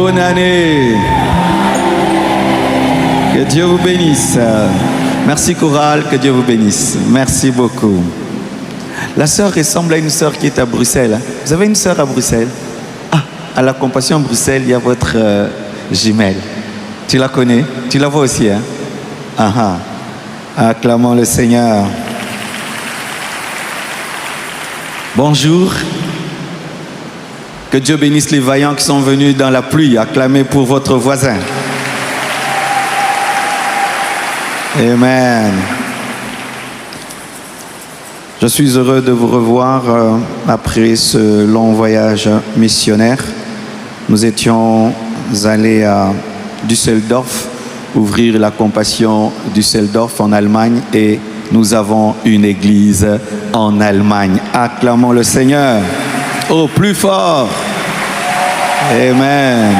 bonne année. Que Dieu vous bénisse. Merci chorale, que Dieu vous bénisse. Merci beaucoup. La sœur ressemble à une sœur qui est à Bruxelles. Vous avez une sœur à Bruxelles? Ah, à la Compassion Bruxelles, il y a votre jumelle. Tu la connais? Tu la vois aussi, hein? Ah ah. Acclamons le Seigneur. Bonjour. Que Dieu bénisse les vaillants qui sont venus dans la pluie. Acclamez pour votre voisin. Amen. Je suis heureux de vous revoir après ce long voyage missionnaire. Nous étions allés à Düsseldorf, ouvrir la Compassion Düsseldorf en Allemagne, et nous avons une église en Allemagne. Acclamons le Seigneur au plus fort. Amen.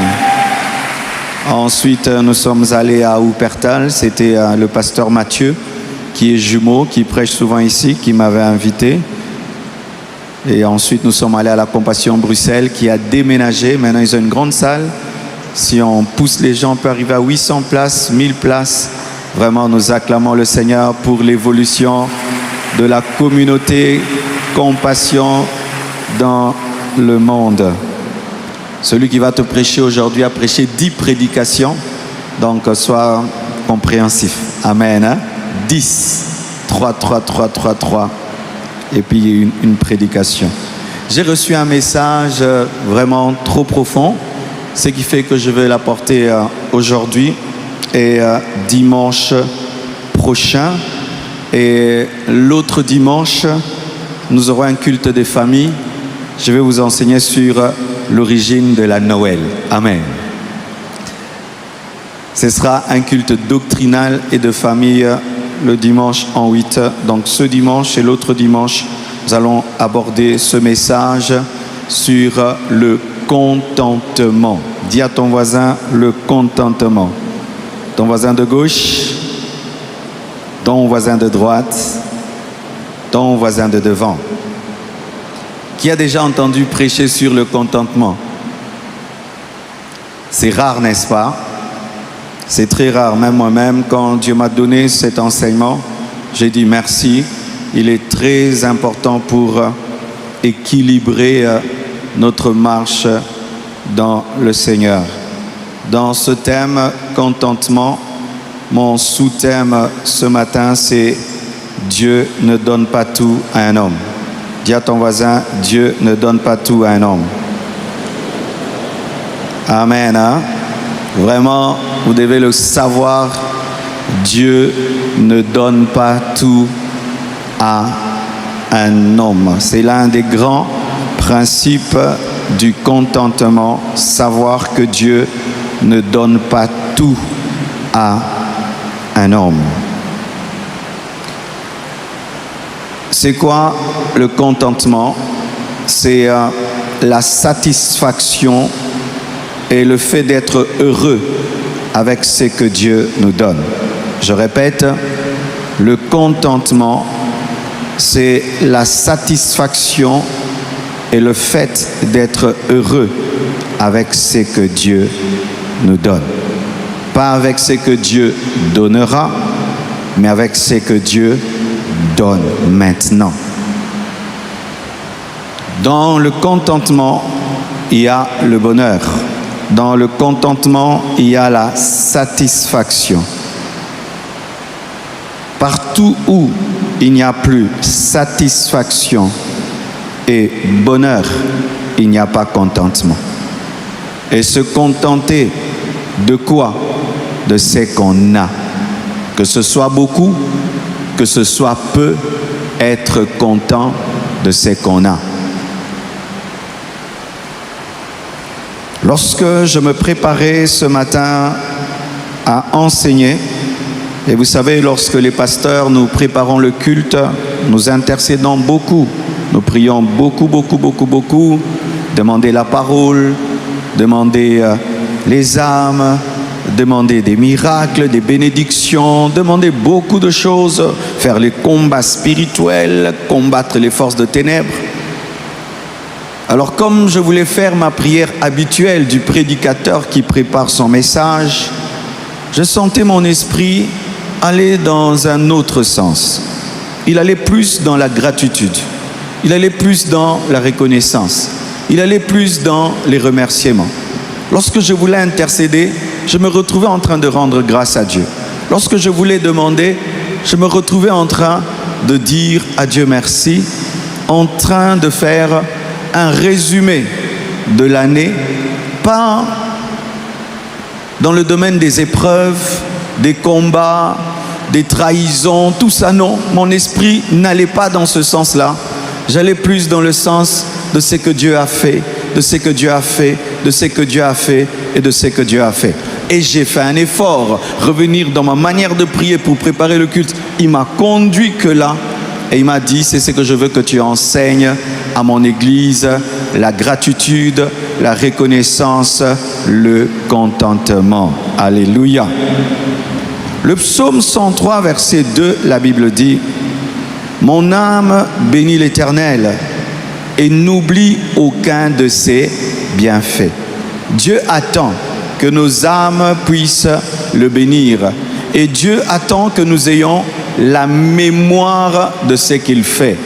Ensuite, nous sommes allés à Wuppertal. C'était le pasteur Mathieu, qui est jumeau, qui prêche souvent ici, qui m'avait invité. Et ensuite, nous sommes allés à la Compassion Bruxelles, qui a déménagé. Maintenant, ils ont une grande salle. Si on pousse les gens, on peut arriver à 800 places, 1000 places. Vraiment, nous acclamons le Seigneur pour l'évolution de la communauté Compassion dans le monde. Celui qui va te prêcher aujourd'hui a prêché 10 prédications. Donc, sois compréhensif. Amen. Hein? 10. 3. Et puis, une prédication. J'ai reçu un message vraiment trop profond. Ce qui fait que je vais l'apporter aujourd'hui et dimanche prochain. Et l'autre dimanche, nous aurons un culte des familles. Je vais vous enseigner sur l'origine de la Noël. Amen. Ce sera un culte doctrinal et de famille le dimanche en 8. Donc ce dimanche et l'autre dimanche, nous allons aborder ce message sur le contentement. Dis à ton voisin le contentement. Ton voisin de gauche, ton voisin de droite, ton voisin de devant. Qui a déjà entendu prêcher sur le contentement? C'est rare, n'est-ce pas? C'est très rare. Même moi-même, quand Dieu m'a donné cet enseignement, j'ai dit merci. Il est très important pour équilibrer notre marche dans le Seigneur. Dans ce thème contentement, mon sous-thème ce matin, c'est Dieu ne donne pas tout à un homme. Dis à ton voisin, Dieu ne donne pas tout à un homme. Amen. Hein? Vraiment, vous devez le savoir, Dieu ne donne pas tout à un homme. C'est l'un des grands principes du contentement, savoir que Dieu ne donne pas tout à un homme. C'est quoi le contentement? C'est la satisfaction et le fait d'être heureux avec ce que Dieu nous donne. Je répète, le contentement, c'est la satisfaction et le fait d'être heureux avec ce que Dieu nous donne. Pas avec ce que Dieu donnera, mais avec ce que Dieu donne maintenant. Dans le contentement, il y a le bonheur. Dans le contentement, il y a la satisfaction. Partout où il n'y a plus satisfaction et bonheur, il n'y a pas contentement. Et se contenter de quoi? De ce qu'on a. Que ce soit beaucoup, que ce soit peu, être content de ce qu'on a. Lorsque je me préparais ce matin à enseigner, et vous savez, lorsque les pasteurs, nous préparons le culte, nous intercédons beaucoup, nous prions beaucoup, demander la parole, demander les âmes, demander des miracles, des bénédictions, demander beaucoup de choses, faire les combats spirituels, combattre les forces de ténèbres. Alors comme je voulais faire ma prière habituelle du prédicateur qui prépare son message, je sentais mon esprit aller dans un autre sens. Il allait plus dans la gratitude. Il allait plus dans la reconnaissance. Il allait plus dans les remerciements. Lorsque je voulais intercéder, je me retrouvais en train de rendre grâce à Dieu. Lorsque je voulais demander, je me retrouvais en train de dire à Dieu merci, en train de faire un résumé de l'année, pas dans le domaine des épreuves, des combats, des trahisons, tout ça, non. Mon esprit n'allait pas dans ce sens-là. J'allais plus dans le sens de ce que Dieu a fait, de ce que Dieu a fait, de ce que Dieu a fait et de ce que Dieu a fait. Et j'ai fait un effort, revenir dans ma manière de prier pour préparer le culte. Il m'a conduit que là. Et il m'a dit, c'est ce que je veux que tu enseignes à mon église, la gratitude, la reconnaissance, le contentement. Alléluia. Le psaume 103, verset 2, la Bible dit, « Mon âme bénit l'Éternel et n'oublie aucun de ses bienfaits. » Dieu attend que nos âmes puissent le bénir. Et Dieu attend que nous ayons la mémoire de ce qu'il fait.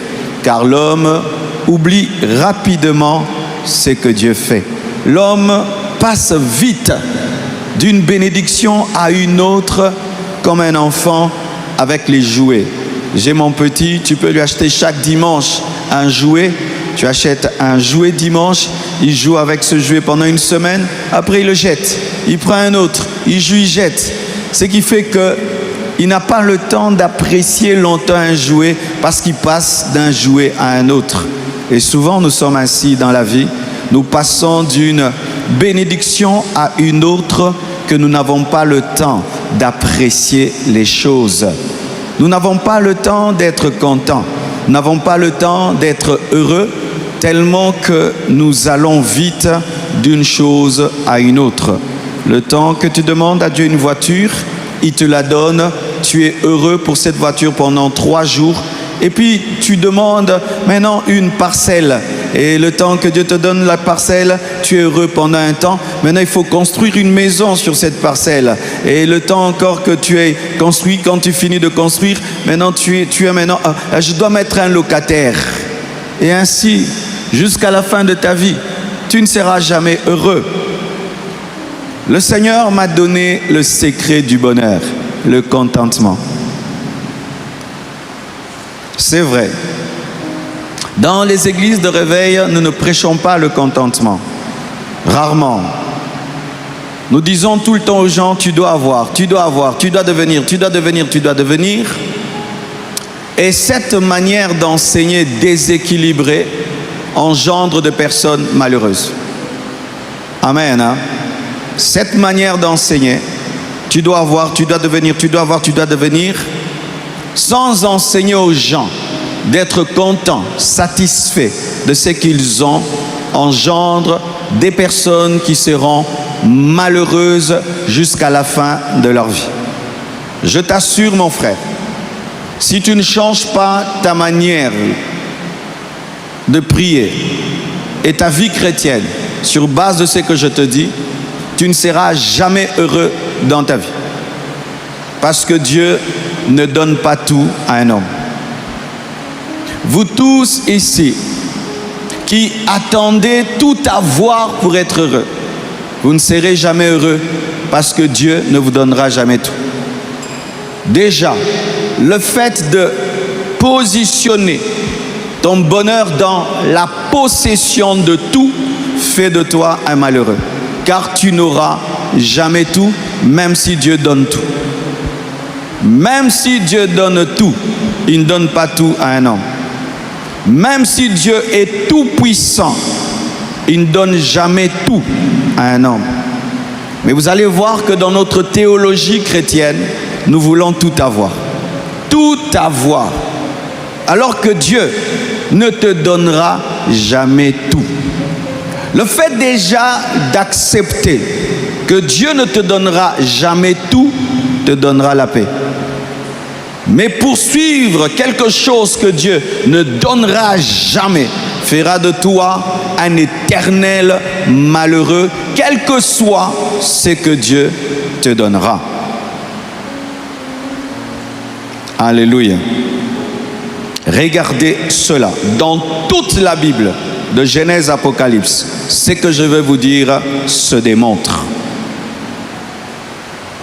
Car l'homme oublie rapidement ce que Dieu fait. L'homme passe vite d'une bénédiction à une autre comme un enfant avec les jouets. J'ai mon petit, tu peux lui acheter chaque dimanche un jouet. Tu achètes un jouet dimanche, il joue avec ce jouet pendant une semaine, après il le jette. Il prend un autre, il joue, il jette. Ce qui fait qu'il n'a pas le temps d'apprécier longtemps un jouet parce qu'il passe d'un jouet à un autre. Et souvent, nous sommes ainsi dans la vie. Nous passons d'une bénédiction à une autre que nous n'avons pas le temps d'apprécier les choses. Nous n'avons pas le temps d'être contents. Nous n'avons pas le temps d'être heureux tellement que nous allons vite d'une chose à une autre. Le temps que tu demandes à Dieu une voiture, il te la donne, tu es heureux pour cette voiture pendant 3 jours. Et puis tu demandes maintenant une parcelle. Et le temps que Dieu te donne la parcelle, tu es heureux pendant un temps. Maintenant, il faut construire une maison sur cette parcelle. Et le temps encore que tu aies construit, quand tu finis de construire, maintenant tu es maintenant, je dois mettre un locataire. Et ainsi, jusqu'à la fin de ta vie, tu ne seras jamais heureux. Le Seigneur m'a donné le secret du bonheur, le contentement. C'est vrai. Dans les églises de réveil, nous ne prêchons pas le contentement. Rarement. Nous disons tout le temps aux gens, tu dois avoir, tu dois avoir, tu dois devenir, tu dois devenir, tu dois devenir. Et cette manière d'enseigner déséquilibrée engendre de personnes malheureuses. Amen. Hein? Cette manière d'enseigner, tu dois avoir, tu dois devenir, tu dois avoir, tu dois devenir, sans enseigner aux gens d'être contents, satisfaits de ce qu'ils ont, engendre des personnes qui seront malheureuses jusqu'à la fin de leur vie. Je t'assure, mon frère, si tu ne changes pas ta manière de prier et ta vie chrétienne sur base de ce que je te dis, tu ne seras jamais heureux dans ta vie. Parce que Dieu ne donne pas tout à un homme. Vous tous ici, qui attendez tout avoir pour être heureux, vous ne serez jamais heureux parce que Dieu ne vous donnera jamais tout. Déjà, le fait de positionner ton bonheur dans la possession de tout fait de toi un malheureux. Car tu n'auras jamais tout, même si Dieu donne tout. Même si Dieu donne tout, il ne donne pas tout à un homme. Même si Dieu est tout puissant, il ne donne jamais tout à un homme. Mais vous allez voir que dans notre théologie chrétienne, nous voulons tout avoir. Tout avoir. Alors que Dieu ne te donnera jamais tout. Le fait déjà d'accepter que Dieu ne te donnera jamais tout, te donnera la paix. Mais poursuivre quelque chose que Dieu ne donnera jamais, fera de toi un éternel malheureux, quel que soit ce que Dieu te donnera. Alléluia. Regardez cela dans toute la Bible, de Genèse à Apocalypse. Ce que je vais vous dire se démontre.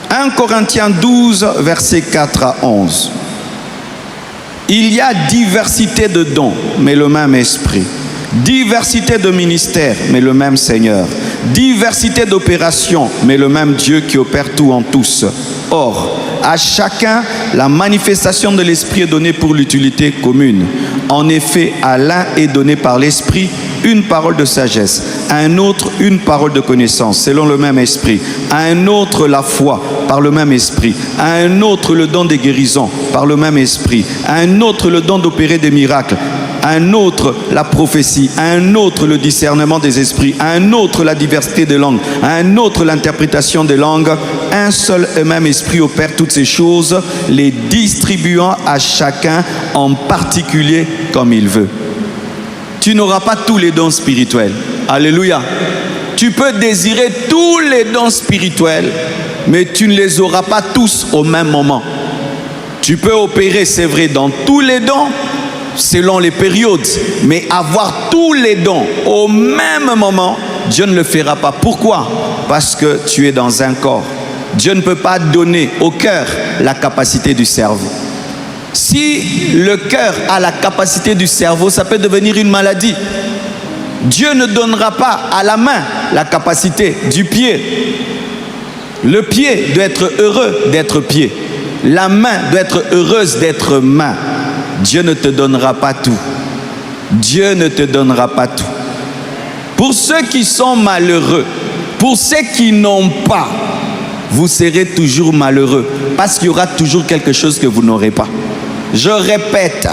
1 Corinthiens 12, versets 4 à 11. Il y a diversité de dons, mais le même esprit. Diversité de ministères, mais le même Seigneur. Diversité d'opérations, mais le même Dieu qui opère tout en tous. Or, à chacun, la manifestation de l'Esprit est donnée pour l'utilité commune. En effet, à l'un est donné par l'Esprit une parole de sagesse, à un autre une parole de connaissance, selon le même esprit, à un autre la foi, par le même esprit, à un autre le don des guérisons, par le même esprit, à un autre le don d'opérer des miracles, à un autre la prophétie, à un autre le discernement des esprits, à un autre la diversité des langues, à un autre l'interprétation des langues. Un seul et même esprit opère toutes ces choses, les distribuant à chacun en particulier comme il veut. Tu n'auras pas tous les dons spirituels. Alléluia. Tu peux désirer tous les dons spirituels, mais tu ne les auras pas tous au même moment. Tu peux opérer, c'est vrai, dans tous les dons, selon les périodes, mais avoir tous les dons au même moment, Dieu ne le fera pas. Pourquoi? Parce que tu es dans un corps. Dieu ne peut pas donner au cœur la capacité du cerveau. Si le cœur a la capacité du cerveau, ça peut devenir une maladie. Dieu ne donnera pas à la main la capacité du pied. Le pied doit être heureux d'être pied. La main doit être heureuse d'être main. Dieu ne te donnera pas tout. Dieu ne te donnera pas tout. Pour ceux qui sont malheureux, pour ceux qui n'ont pas, vous serez toujours malheureux parce qu'il y aura toujours quelque chose que vous n'aurez pas. Je répète,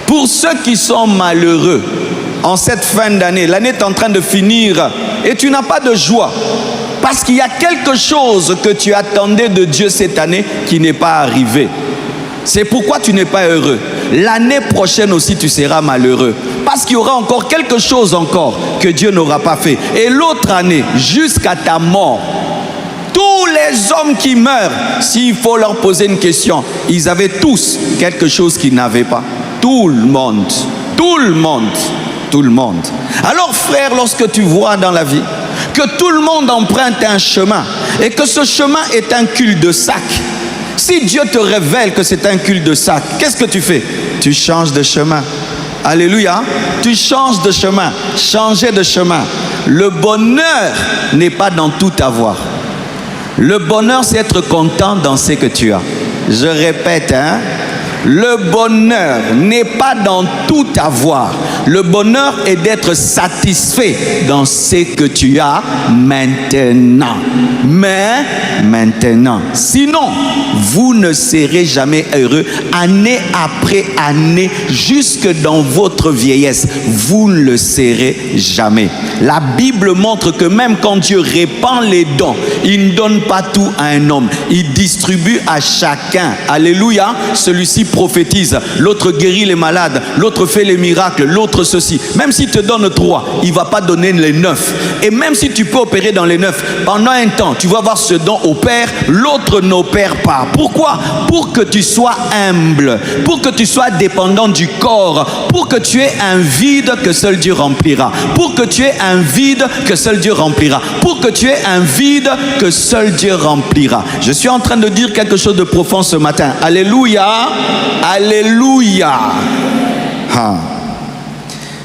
pour ceux qui sont malheureux en cette fin d'année, l'année est en train de finir et tu n'as pas de joie parce qu'il y a quelque chose que tu attendais de Dieu cette année qui n'est pas arrivé. C'est pourquoi tu n'es pas heureux. L'année prochaine aussi tu seras malheureux parce qu'il y aura encore quelque chose encore que Dieu n'aura pas fait. Et l'autre année, jusqu'à ta mort, tous les hommes qui meurent, s'il faut leur poser une question, ils avaient tous quelque chose qu'ils n'avaient pas. Tout le monde, tout le monde, tout le monde. Alors frère, lorsque tu vois dans la vie que tout le monde emprunte un chemin et que ce chemin est un cul-de-sac, si Dieu te révèle que c'est un cul-de-sac, qu'est-ce que tu fais? Tu changes de chemin. Alléluia. Tu changes de chemin. Changer de chemin. Le bonheur n'est pas dans tout avoir. Le bonheur, c'est être content dans ce que tu as. Je répète, le bonheur n'est pas dans tout avoir. Le bonheur est d'être satisfait dans ce que tu as maintenant. Mais maintenant, sinon, vous ne serez jamais heureux année après année, jusque dans votre vieillesse. Vous ne le serez jamais. La Bible montre que même quand Dieu répand les dons, il ne donne pas tout à un homme. Il distribue à chacun. Alléluia. Celui-ci prophétise, l'autre guérit les malades, l'autre fait les miracles, l'autre ceci. Même s'il te donne 3, il ne va pas donner les 9. Et même si tu peux opérer dans les 9, pendant un temps, tu vas voir ce don opère, l'autre n'opère pas. Pourquoi? Pour que tu sois humble, pour que tu sois dépendant du corps, pour que tu aies un vide que seul Dieu remplira, pour que tu aies un vide que seul Dieu remplira, pour que tu aies un vide que seul Dieu remplira. Je suis en train de dire quelque chose de profond ce matin. Alléluia. Alléluia.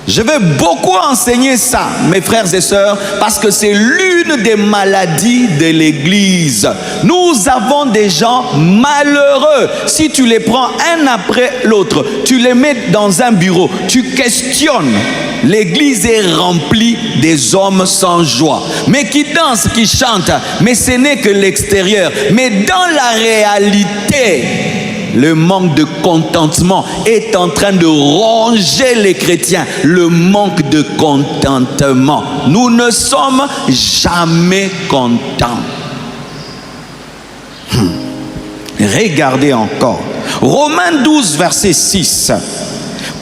Je vais beaucoup enseigner ça, mes frères et sœurs, parce que c'est l'une des maladies de l'Église. Nous avons des gens malheureux. Si tu les prends un après l'autre, tu les mets dans un bureau, tu questionnes. L'Église est remplie des hommes sans joie, mais qui dansent, qui chantent, mais ce n'est que l'extérieur. Mais dans la réalité, le manque de contentement est en train de ronger les chrétiens. Le manque de contentement. Nous ne sommes jamais contents. Regardez encore. Romains 12, verset 6.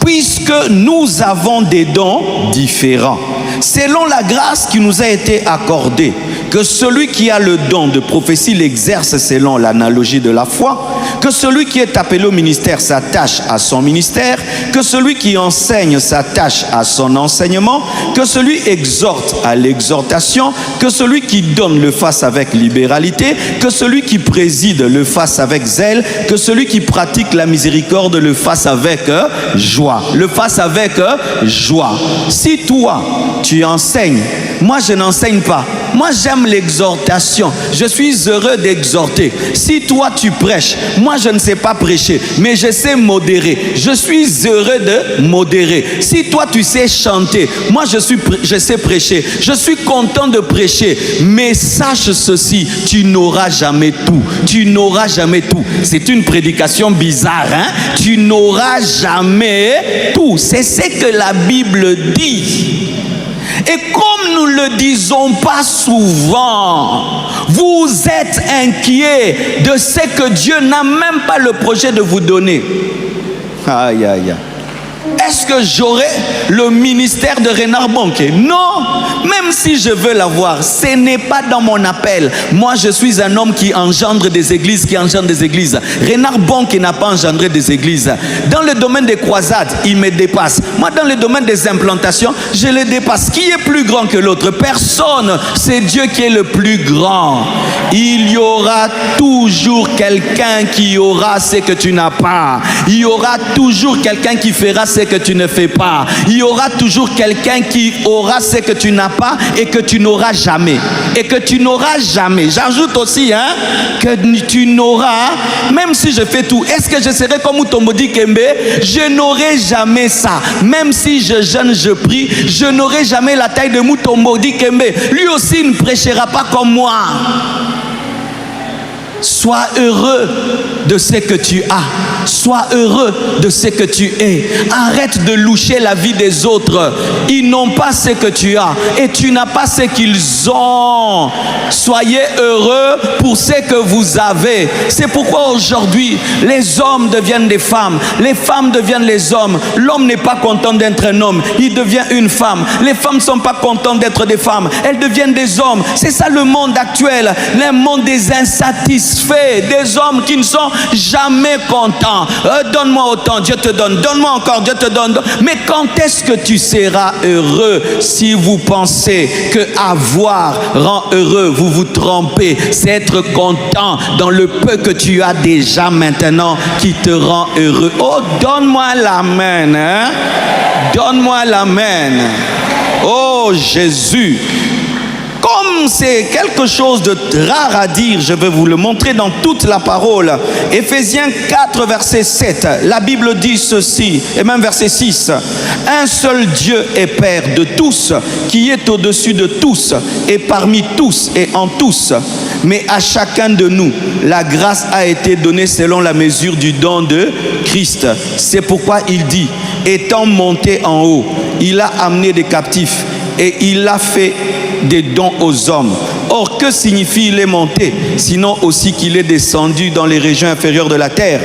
puisque nous avons des dons différents, selon la grâce qui nous a été accordée, que celui qui a le don de prophétie l'exerce selon l'analogie de la foi, que celui qui est appelé au ministère s'attache à son ministère, que celui qui enseigne s'attache à son enseignement, que celui exhorte à l'exhortation, que celui qui donne le fasse avec libéralité, que celui qui préside le fasse avec zèle, que celui qui pratique la miséricorde le fasse avec joie. Le fasse avec joie. Si toi, tu enseignes, moi je n'enseigne pas. Moi j'aime l'exhortation. Je suis heureux d'exhorter. Si toi tu prêches, moi je ne sais pas prêcher, mais je sais modérer. Je suis heureux de modérer. Si toi tu sais chanter, moi je sais prêcher. Je suis content de prêcher. Mais sache ceci, tu n'auras jamais tout. Tu n'auras jamais tout. C'est une prédication bizarre, hein? Tu n'auras jamais tout. C'est ce que la Bible dit. Et comme nous ne le disons pas souvent, vous êtes inquiets de ce que Dieu n'a même pas le projet de vous donner. Aïe, aïe, aïe. Est-ce que j'aurai le ministère de Renard Bonke? Non, même si je veux l'avoir, ce n'est pas dans mon appel. Moi, je suis un homme qui engendre des églises, Renard Bonke n'a pas engendré des églises. Dans le domaine des croisades, il me dépasse. Moi, dans le domaine des implantations, je le dépasse. Qui est plus grand que l'autre? Personne. C'est Dieu qui est le plus grand. Il y aura toujours quelqu'un qui aura ce que tu n'as pas. Il y aura toujours quelqu'un qui fera ce que tu ne fais pas. Il y aura toujours quelqu'un qui aura ce que tu n'as pas et que tu n'auras jamais. Et que tu n'auras jamais. J'ajoute aussi, que tu n'auras, même si je fais tout, est-ce que je serai comme Mutombo Dikembe? Je n'aurai jamais ça. Même si je jeûne, je prie, je n'aurai jamais la taille de Mutombo Dikembe. Lui aussi ne prêchera pas comme moi. Sois heureux de ce que tu as. Sois heureux de ce que tu es. Arrête de loucher la vie des autres. Ils n'ont pas ce que tu as et tu n'as pas ce qu'ils ont. Soyez heureux pour ce que vous avez. C'est pourquoi aujourd'hui, les hommes deviennent des femmes. Les femmes deviennent les hommes. L'homme n'est pas content d'être un homme. Il devient une femme. Les femmes ne sont pas contentes d'être des femmes. Elles deviennent des hommes. C'est ça le monde actuel. Le monde des insatisfaits. Des hommes qui ne sont jamais contents. Donne-moi autant, Dieu te donne. Donne-moi encore, Dieu te donne. Mais quand est-ce que tu seras heureux? Si vous pensez que avoir rend heureux, vous vous trompez. C'est être content dans le peu que tu as déjà maintenant qui te rend heureux. Oh, donne-moi l'amen, hein? Donne-moi l'amen. Oh, Jésus. Comme c'est quelque chose de rare à dire, je vais vous le montrer dans toute la parole. Éphésiens 4, verset 7. La Bible dit ceci, et même verset 6. Un seul Dieu est Père de tous, qui est au-dessus de tous, et parmi tous, et en tous. Mais à chacun de nous, la grâce a été donnée selon la mesure du don de Christ. C'est pourquoi il dit, étant monté en haut, il a amené des captifs, et il a fait des dons aux hommes. Or, que signifie il est monté, sinon aussi qu'il est descendu dans les régions inférieures de la terre?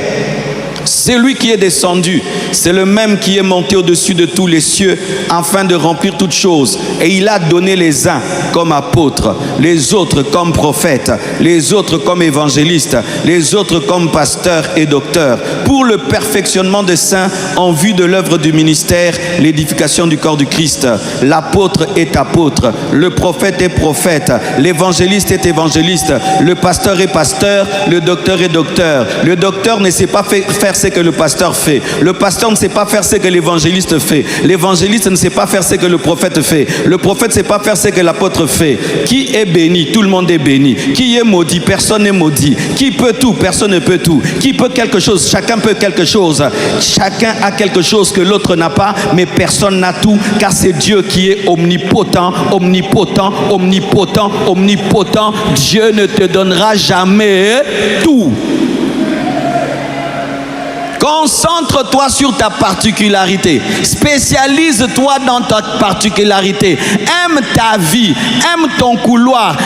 C'est lui qui est descendu, c'est le même qui est monté au-dessus de tous les cieux afin de remplir toutes choses. Et il a donné les uns comme apôtres, les autres comme prophètes, les autres comme évangélistes, les autres comme pasteurs et docteurs, pour le perfectionnement des saints en vue de l'œuvre du ministère, l'édification du corps du Christ. L'apôtre est apôtre, le prophète est prophète, l'évangéliste est évangéliste, le pasteur est pasteur, le docteur est docteur. Le docteur ne sait pas faire ce que le pasteur fait. Le pasteur ne sait pas faire ce que l'évangéliste fait. L'évangéliste ne sait pas faire ce que le prophète fait. Le prophète ne sait pas faire ce que l'apôtre fait. Qui est béni? Tout le monde est béni. Qui est maudit? Personne n'est maudit. Qui peut tout? Personne ne peut tout. Qui peut quelque chose? Chacun peut quelque chose. Chacun a quelque chose que l'autre n'a pas, mais personne n'a tout, car c'est Dieu qui est omnipotent, omnipotent, omnipotent, omnipotent. Dieu ne te donnera jamais tout. Concentre-toi sur ta particularité. Spécialise-toi dans ta particularité. Aime ta vie, aime ton couloir,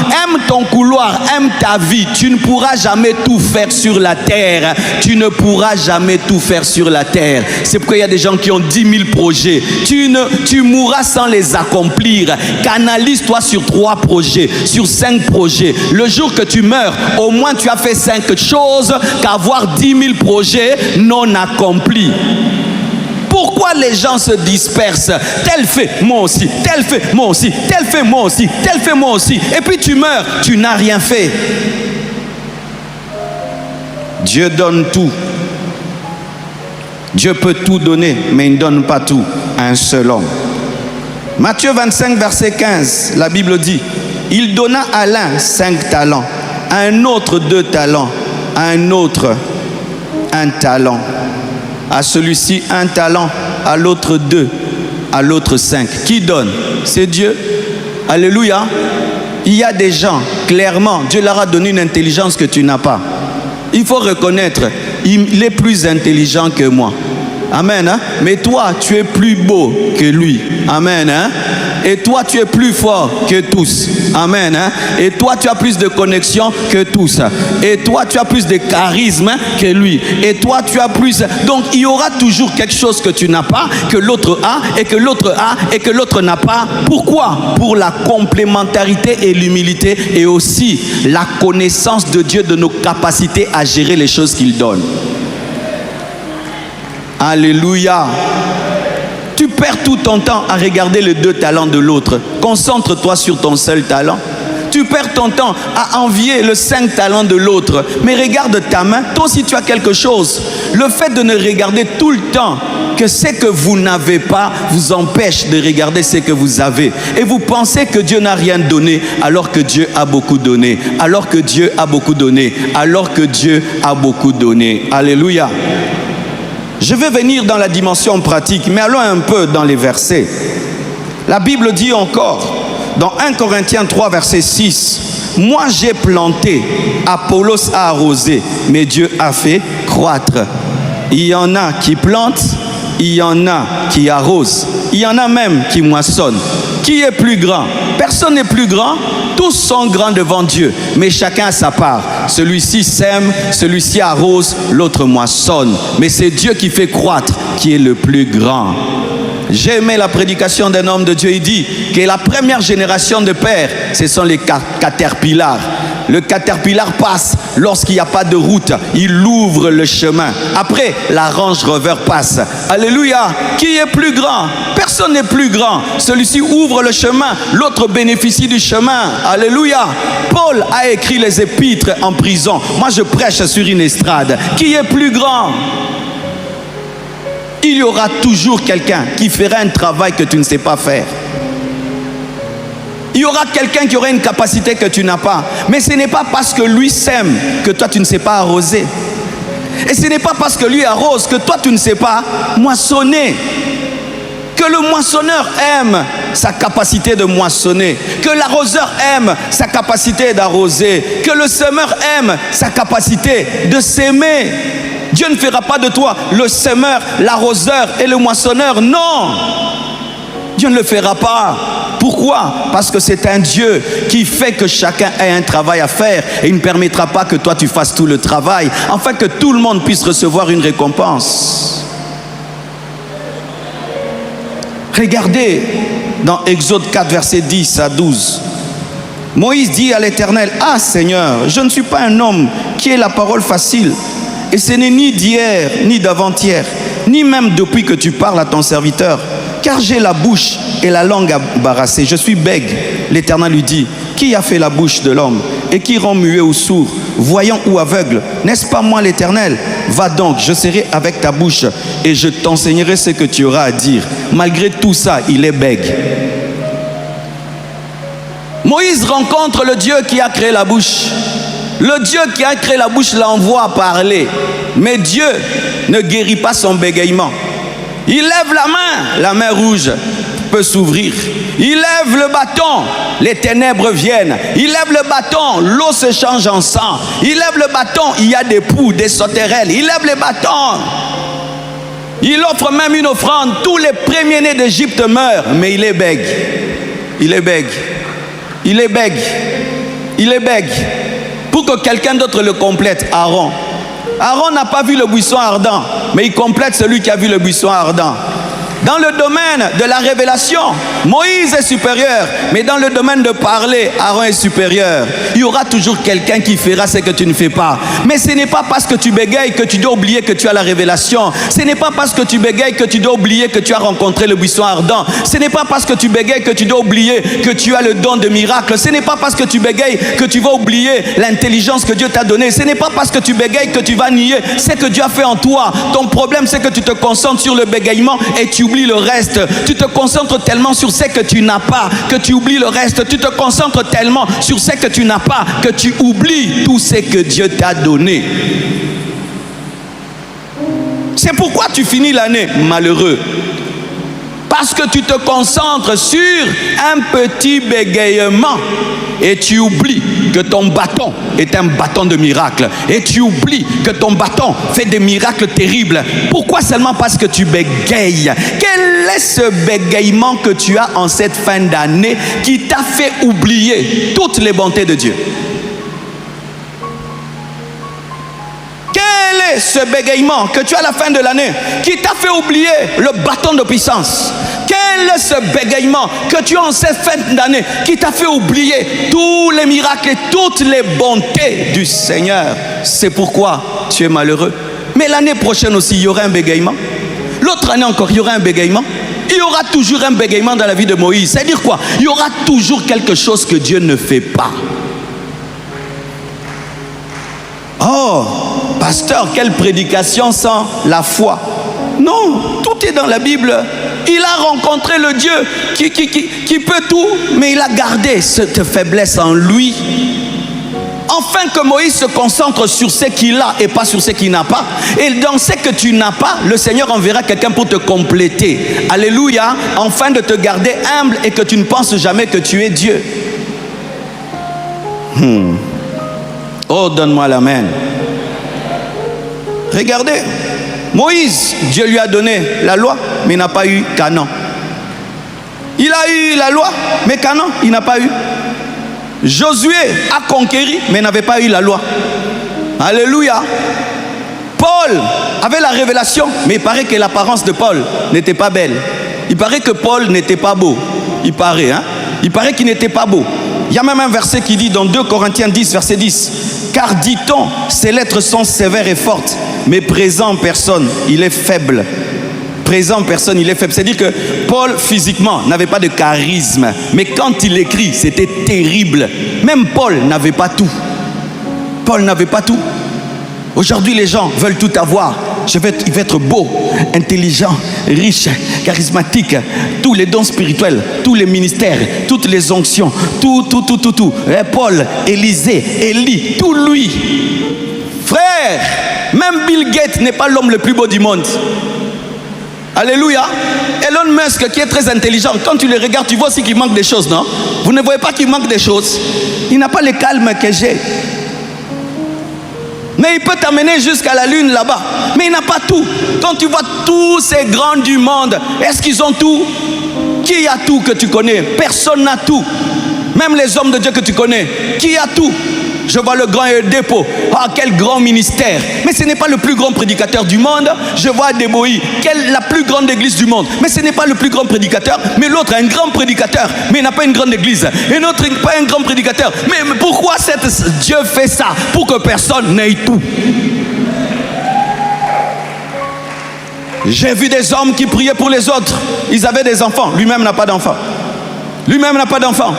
aime ta vie. Tu ne pourras jamais tout faire sur la terre. Tu ne pourras jamais tout faire sur la terre. C'est pourquoi il y a des gens qui ont 10 000 projets. Tu mourras sans les accomplir. Canalise-toi sur 3 projets, sur 5 projets. Le jour que tu meurs, au moins tu as fait 5 choses qu'avoir 10 000 projets non accomplis. Pourquoi les gens se dispersent? Tel fait, moi aussi, tel fait, moi aussi, tel fait, moi aussi, tel fait, moi aussi. Et puis tu meurs, tu n'as rien fait. Dieu donne tout. Dieu peut tout donner, mais il ne donne pas tout à un seul homme. Matthieu 25, verset 15, la Bible dit, il donna à l'un 5 talents, à un autre 2 talents, à un autre 1 talent, à celui-ci 1 talent, à l'autre 2, à l'autre 5. Qui donne? C'est Dieu. Alléluia. Il y a des gens, clairement, Dieu leur a donné une intelligence que tu n'as pas. Il faut reconnaître, il est plus intelligent que moi. Amen. Hein? Mais toi, tu es plus beau que lui. Amen. Hein? Et toi, tu es plus fort que tous. Amen. Hein? Et toi, tu as plus de connexion que tous. Et toi, tu as plus de charisme que lui. Et toi, tu as plus... Donc, il y aura toujours quelque chose que tu n'as pas, que l'autre a, et que l'autre a, et que l'autre n'a pas. Pourquoi? Pour la complémentarité et l'humilité, et aussi la connaissance de Dieu de nos capacités à gérer les choses qu'il donne. Alléluia. Tu perds tout ton temps à regarder les 2 talents de l'autre. Concentre-toi sur ton seul talent. Tu perds ton temps à envier le 5 talents de l'autre. Mais regarde ta main, toi aussi tu as quelque chose. Le fait de ne regarder tout le temps que ce que vous n'avez pas vous empêche de regarder ce que vous avez. Et vous pensez que Dieu n'a rien donné alors que Dieu a beaucoup donné. Alors que Dieu a beaucoup donné. Alors que Dieu a beaucoup donné. Alléluia. Je vais venir dans la dimension pratique, mais allons un peu dans les versets. La Bible dit encore, dans 1 Corinthiens 3, verset 6, « Moi j'ai planté, Apollos a arrosé, mais Dieu a fait croître. » Il y en a qui plantent, il y en a qui arrosent, il y en a même qui moissonnent. Qui est plus grand? Personne n'est plus grand. Tous sont grands devant Dieu, mais chacun a sa part. Celui-ci sème, celui-ci arrose, l'autre moissonne. Mais c'est Dieu qui fait croître, qui est le plus grand. J'ai aimé la prédication d'un homme de Dieu. Il dit que la première génération de pères, ce sont les caterpillars. Le caterpillar passe lorsqu'il n'y a pas de route. Il ouvre le chemin. Après, la Range Rover passe. Alléluia. Qui est plus grand? Personne n'est plus grand. Celui-ci ouvre le chemin. L'autre bénéficie du chemin. Alléluia. Paul a écrit les épîtres en prison. Moi, je prêche sur une estrade. Qui est plus grand? Il y aura toujours quelqu'un qui fera un travail que tu ne sais pas faire. Il y aura quelqu'un qui aura une capacité que tu n'as pas. Mais ce n'est pas parce que lui sème que toi tu ne sais pas arroser. Et ce n'est pas parce que lui arrose que toi tu ne sais pas moissonner. Que le moissonneur aime sa capacité de moissonner. Que l'arroseur aime sa capacité d'arroser. Que le semeur aime sa capacité de s'aimer. Dieu ne fera pas de toi le semeur, l'arroseur et le moissonneur. Non! Dieu ne le fera pas. Pourquoi? Parce que c'est un Dieu qui fait que chacun ait un travail à faire et il ne permettra pas que toi tu fasses tout le travail, afin que tout le monde puisse recevoir une récompense. Regardez dans Exode 4, verset 10 à 12. Moïse dit à l'Éternel, « Ah Seigneur, je ne suis pas un homme qui ait la parole facile. Et ce n'est ni d'hier, ni d'avant-hier, ni même depuis que tu parles à ton serviteur. Car j'ai la bouche et la langue embarrassée. Je suis bègue. » L'Éternel lui dit, « Qui a fait la bouche de l'homme et qui rend muet ou sourd, voyant ou aveugle? N'est-ce pas moi l'Éternel? Va donc, je serai avec ta bouche et je t'enseignerai ce que tu auras à dire. » Malgré tout ça, il est bègue. Moïse rencontre le Dieu qui a créé la bouche. Le Dieu qui a créé la bouche l'envoie parler. Mais Dieu ne guérit pas son bégaiement. Il lève la main rouge peut s'ouvrir. Il lève le bâton, les ténèbres viennent. Il lève le bâton, l'eau se change en sang. Il lève le bâton, il y a des poux, des sauterelles. Il lève le bâton, Il offre même une offrande. Tous les premiers-nés d'Égypte meurent. Mais il est bègue. Il est bègue. Il est bègue. Il est bègue. Pour que quelqu'un d'autre le complète. Aaron. Aaron n'a pas vu le buisson ardent. Mais il complète celui qui a vu le buisson ardent. Dans le domaine de la révélation, Moïse est supérieur. Mais dans le domaine de parler, Aaron est supérieur. Il y aura toujours quelqu'un qui fera ce que tu ne fais pas. Mais ce n'est pas parce que tu bégayes que tu dois oublier que tu as la révélation. Ce n'est pas parce que tu bégayes que tu dois oublier que tu as rencontré le buisson ardent. Ce n'est pas parce que tu bégayes que tu dois oublier que tu as le don de miracle. Ce n'est pas parce que tu bégayes que tu vas oublier l'intelligence que Dieu t'a donnée. Ce n'est pas parce que tu bégayes que tu vas nier ce que Dieu a fait en toi. Ton problème, c'est que tu te concentres sur le bégaiement et tu oublies le reste. Tu te concentres tellement sur ce que tu n'as pas que tu oublies le reste. Tu te concentres tellement sur ce que tu n'as pas que tu oublies tout ce que Dieu t'a donné. C'est pourquoi tu finis l'année malheureux. Parce que tu te concentres sur un petit bégaiement et tu oublies que ton bâton est un bâton de miracle. Et tu oublies que ton bâton fait des miracles terribles. Pourquoi seulement parce que tu bégayes? Quel est ce bégaiement que tu as en cette fin d'année qui t'a fait oublier toutes les bontés de Dieu? Quel est ce bégaiement que tu as à la fin de l'année qui t'a fait oublier le bâton de puissance? Quel est ce bégaiement que tu as en cette fin d'année qui t'a fait oublier tous les miracles et toutes les bontés du Seigneur? C'est pourquoi tu es malheureux. Mais l'année prochaine aussi, il y aura un bégaiement. L'autre année encore, il y aura un bégaiement. Il y aura toujours un bégaiement dans la vie de Moïse. C'est-à-dire quoi? Il y aura toujours quelque chose que Dieu ne fait pas. Oh, pasteur, quelle prédication sans la foi? Non, tout est dans la Bible. Il a rencontré le Dieu qui peut tout, mais il a gardé cette faiblesse en lui. Enfin que Moïse se concentre sur ce qu'il a et pas sur ce qu'il n'a pas. Et dans ce que tu n'as pas, le Seigneur enverra quelqu'un pour te compléter. Alléluia. Enfin de te garder humble et que tu ne penses jamais que tu es Dieu. Oh, donne-moi l'amen. Regardez, Moïse, Dieu lui a donné la loi, mais il n'a pas eu Canaan. Il a eu la loi, mais Canaan, il n'a pas eu. Josué a conquéri, mais n'avait pas eu la loi. Alléluia. Paul avait la révélation, mais il paraît que l'apparence de Paul n'était pas belle. Il paraît que Paul n'était pas beau. Il paraît, hein? Il paraît qu'il n'était pas beau. Il y a même un verset qui dit dans 2 Corinthiens 10, verset 10. Car dit-on, ces lettres sont sévères et fortes, mais présent en personne, il est faible. Présent en personne, il est faible. C'est-à-dire que Paul, physiquement, n'avait pas de charisme. Mais quand il écrit, c'était terrible. Même Paul n'avait pas tout. Paul n'avait pas tout. Aujourd'hui, les gens veulent tout avoir. Il veut être beau, intelligent, riche, charismatique. Tous les dons spirituels, tous les ministères, toutes les onctions, tout. Paul, Élisée, Élie, tout lui. Frère, même Bill Gates n'est pas l'homme le plus beau du monde. Alléluia. Elon Musk qui est très intelligent, quand tu le regardes, tu vois aussi qu'il manque des choses, non? Vous ne voyez pas qu'il manque des choses? Il n'a pas le calme que j'ai. Mais il peut t'amener jusqu'à la lune là-bas. Mais il n'a pas tout. Quand tu vois tous ces grands du monde, est-ce qu'ils ont tout? Qui a tout que tu connais? Personne n'a tout. Même les hommes de Dieu que tu connais, qui a tout? Je vois le grand dépôt. Ah, quel grand ministère. Mais ce n'est pas le plus grand prédicateur du monde. Je vois Deboï, la plus grande église du monde. Mais ce n'est pas le plus grand prédicateur. Mais l'autre a un grand prédicateur, mais il n'a pas une grande église. Et l'autre n'a pas un grand prédicateur. Mais pourquoi Dieu fait ça? Pour que personne n'ait tout. J'ai vu des hommes qui priaient pour les autres. Ils avaient des enfants. Lui-même n'a pas d'enfants. Lui-même n'a pas d'enfants.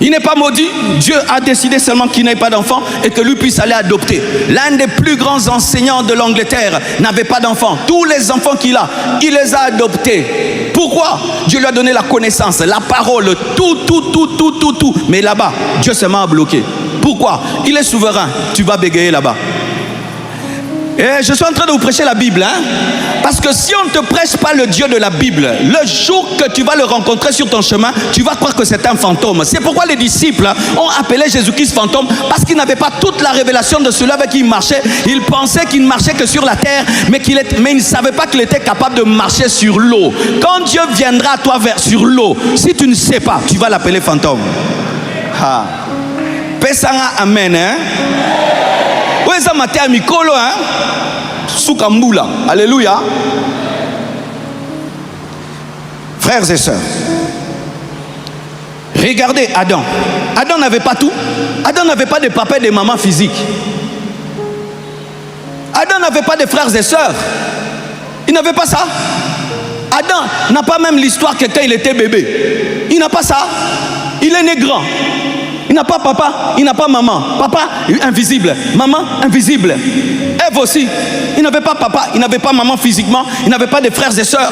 Il n'est pas maudit. Dieu a décidé seulement qu'il n'ait pas d'enfant et que lui puisse aller adopter. L'un des plus grands enseignants de l'Angleterre n'avait pas d'enfants. Tous les enfants qu'il a, il les a adoptés. Pourquoi? Dieu lui a donné la connaissance, la parole, tout. Mais là-bas, Dieu seulement a bloqué. Pourquoi? Il est souverain. Tu vas bégayer là-bas. Et je suis en train de vous prêcher la Bible, hein? Parce que si on ne te prêche pas le Dieu de la Bible, le jour que tu vas le rencontrer sur ton chemin, tu vas croire que c'est un fantôme. C'est pourquoi les disciples ont appelé Jésus-Christ fantôme, parce qu'ils n'avaient pas toute la révélation de celui avec qui il marchait. Ils pensaient qu'il ne marchait que sur la terre, mais ils ne savaient pas qu'il était capable de marcher sur l'eau. Quand Dieu viendra à toi sur l'eau, si tu ne sais pas, tu vas l'appeler fantôme. Ah. Pesanga amen, hein? Où est-ce que Mikolo, hein? Soukambula. Alléluia. Frères et sœurs, regardez Adam. Adam n'avait pas tout. Adam n'avait pas de papa et de maman physiques. Adam n'avait pas de frères et sœurs. Il n'avait pas ça. Adam n'a pas même l'histoire que quand il était bébé. Il n'a pas ça. Il est né grand. Il n'a pas papa, il n'a pas maman. Papa invisible, maman invisible. Ève aussi, il n'avait pas papa, il n'avait pas maman physiquement, il n'avait pas de frères et sœurs.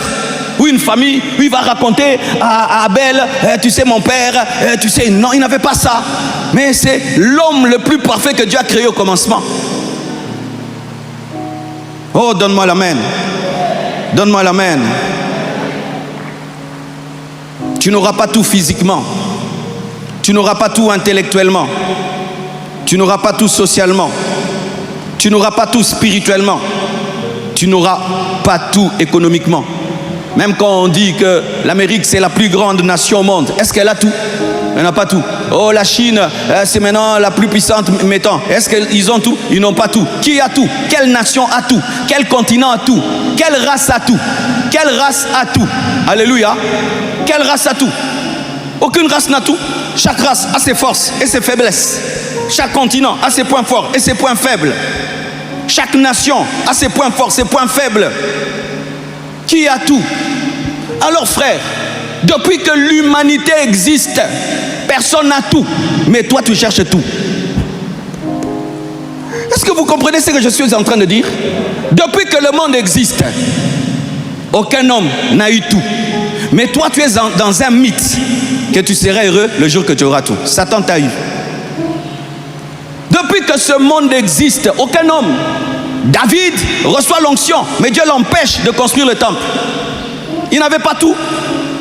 Ou une famille, où il va raconter à Abel, tu sais mon père, tu sais, non, il n'avait pas ça. Mais c'est l'homme le plus parfait que Dieu a créé au commencement. Oh, donne-moi l'amen. Donne-moi l'amen. Tu n'auras pas tout physiquement. Tu n'auras pas tout intellectuellement. Tu n'auras pas tout socialement. Tu n'auras pas tout spirituellement. Tu n'auras pas tout économiquement. Même quand on dit que l'Amérique c'est la plus grande nation au monde, est-ce qu'elle a tout? Elle n'a pas tout. Oh, la Chine, c'est maintenant la plus puissante, mettons. Est-ce qu'ils ont tout? Ils n'ont pas tout. Qui a tout? Quelle nation a tout? Quel continent a tout? Quelle race a tout? Quelle race a tout? Alléluia. Quelle race a tout? Aucune race n'a tout. Chaque race a ses forces et ses faiblesses. Chaque continent a ses points forts et ses points faibles. Chaque nation a ses points forts, ses points faibles. Qui a tout? Alors frère, depuis que l'humanité existe, personne n'a tout. Mais toi tu cherches tout. Est-ce que vous comprenez ce que je suis en train de dire? Depuis que le monde existe, aucun homme n'a eu tout. Mais toi tu es dans un mythe que tu seras heureux le jour que tu auras tout. Satan t'a eu. Depuis que ce monde existe, aucun homme. David reçoit l'onction, mais Dieu l'empêche de construire le temple. Il n'avait pas tout.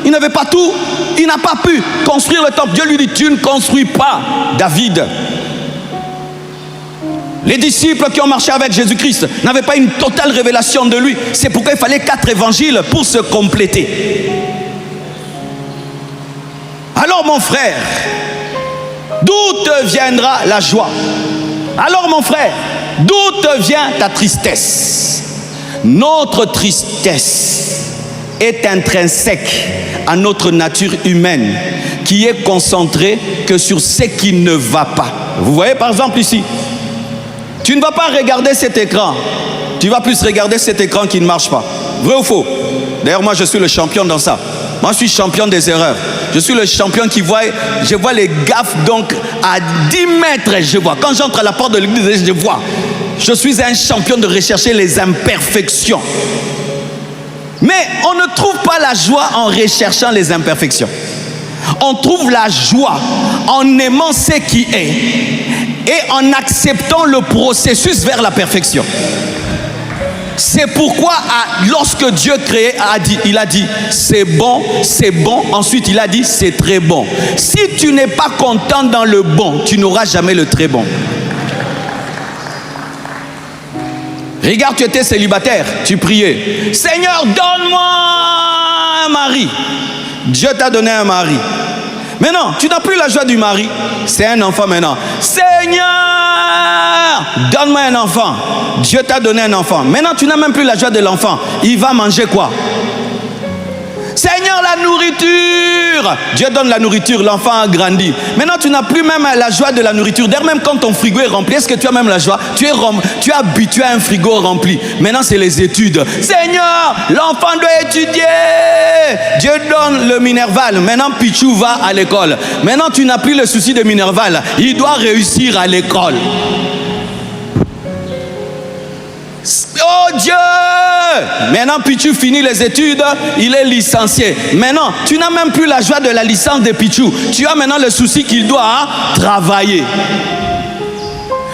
Il n'avait pas tout. Il n'a pas pu construire le temple. Dieu lui dit, tu ne construis pas, David. Les disciples qui ont marché avec Jésus-Christ n'avaient pas une totale révélation de lui. C'est pourquoi il fallait 4 évangiles pour se compléter. Alors mon frère, d'où te viendra la joie? Alors mon frère, d'où te vient ta tristesse? Notre tristesse est intrinsèque à notre nature humaine qui est concentrée que sur ce qui ne va pas. Vous voyez par exemple ici, tu ne vas pas regarder cet écran, tu vas plus regarder cet écran qui ne marche pas. Vrai ou faux? D'ailleurs moi je suis le champion dans ça. Moi je suis champion des erreurs. Je suis le champion qui voit, je vois les gaffes donc à 10 mètres je vois. Quand j'entre à la porte de l'église je vois. Je suis un champion de rechercher les imperfections. Mais on ne trouve pas la joie en recherchant les imperfections. On trouve la joie en aimant ce qui est et en acceptant le processus vers la perfection. C'est pourquoi lorsque Dieu créait, il a dit c'est bon, ensuite il a dit c'est très bon. Si tu n'es pas content dans le bon, tu n'auras jamais le très bon. Regarde, tu étais célibataire, tu priais. Seigneur, donne-moi un mari. Dieu t'a donné un mari. Mais non, tu n'as plus la joie du mari. C'est un enfant maintenant. Seigneur, donne-moi un enfant. Dieu t'a donné un enfant. Maintenant, tu n'as même plus la joie de l'enfant. Il va manger quoi? Seigneur, la nourriture. Dieu donne la nourriture, l'enfant a grandi. Maintenant, tu n'as plus même la joie de la nourriture. D'ailleurs, même quand ton frigo est rempli, est-ce que tu as même la joie? Tu es habitué à un frigo rempli. Maintenant, c'est les études. Seigneur, l'enfant doit étudier. Dieu donne le Minerval. Maintenant, Pichou va à l'école. Maintenant, tu n'as plus le souci de Minerval. Il doit réussir à l'école. Oh Dieu! Maintenant, Pichou finit les études, il est licencié. Maintenant, tu n'as même plus la joie de la licence de Pichou. Tu as maintenant le souci qu'il doit travailler.